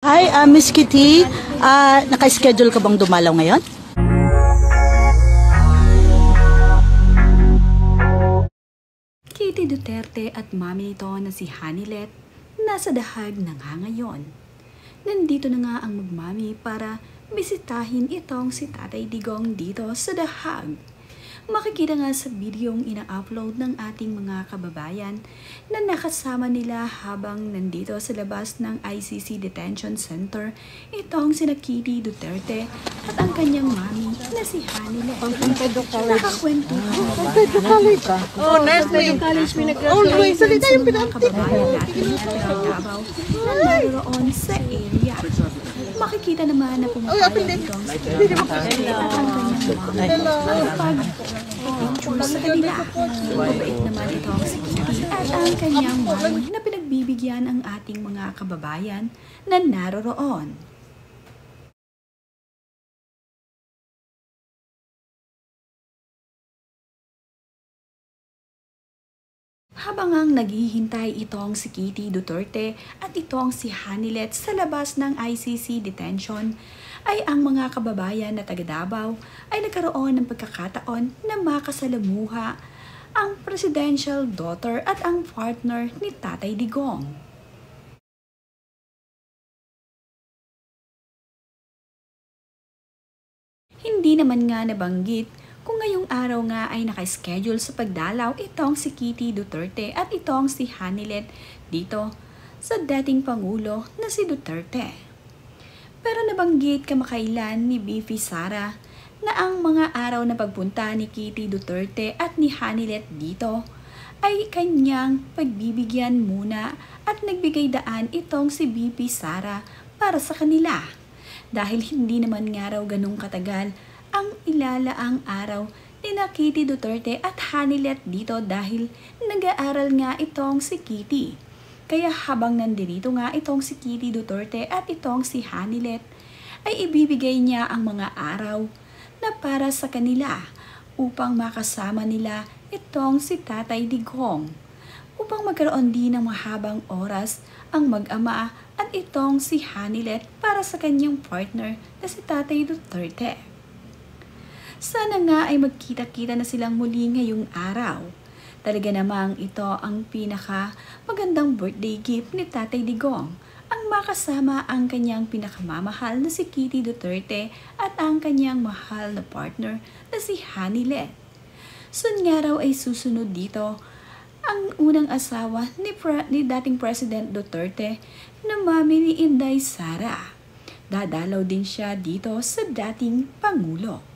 Hi, Miss Kitty. Naka-schedule ka bang dumalaw ngayon? Kitty Duterte at mami nito na si Hanilet nasa dahag na nga ngayon. Nandito na nga ang magmami para bisitahin itong si Tatay Digong dito sa dahag. Makikita nga sa videong ina-upload ng ating mga kababayan na nakasama nila habang nandito sa labas ng ICC Detention Center itong sina Kitty Duterte at ang kanyang mami na si Hanilet. Nakakwento ka. Oh, nice na yung college pinag-graduate. Salita yung kababayan natin sa Davao na naroon sa area. Makikita naman na pumapayag itong si Kitty at ang kanyang mami. Picture sa kanila. Mabait naman itong si Kitty at ang kanyang mami na pinagbibigyan ang ating mga kababayan na naroroon. Habang ang naghihintay itong si Kitty Duterte at itong si Hanilet sa labas ng ICC detention, ay ang mga kababayan na taga Davao ay nagkaroon ng pagkakataon na makasalamuha ang presidential daughter at ang partner ni Tatay Digong. Hindi naman nga nabanggit kung ngayong araw nga ay naka-schedule sa pagdalaw itong si Kitty Duterte at itong si Hanilet dito sa dating Pangulo na si Duterte. Pero nabanggit kamakailan ni BP Sara na ang mga araw na pagpunta ni Kitty Duterte at ni Hanilet dito ay kanyang pagbibigyan muna at nagbigay daan itong si BP Sara para sa kanila. Dahil hindi naman nga raw ganung katagal ang ilalaang araw ni na Kitty Duterte at Hanilet dito dahil nag-aaral nga itong si Kitty. Kaya habang nandito nga itong si Kitty Duterte at itong si Hanilet ay ibibigay niya ang mga araw na para sa kanila upang makasama nila itong si Tatay Digong. Upang magkaroon din ng mahabang oras ang mag-ama at itong si Hanilet para sa kanyang partner na si Tatay Duterte. Sana nga ay magkita-kita na silang muli ngayong araw. Talaga namang ito ang pinaka magandang birthday gift ni Tatay Digong, ang makasama ang kanyang pinakamamahal na si Kitty Duterte at ang kanyang mahal na partner na si Hanilet. Soon nga raw ay susunod dito ang unang asawa ni dating President Duterte na mami ni Inday Sara. Dadalaw din siya dito sa dating Pangulo.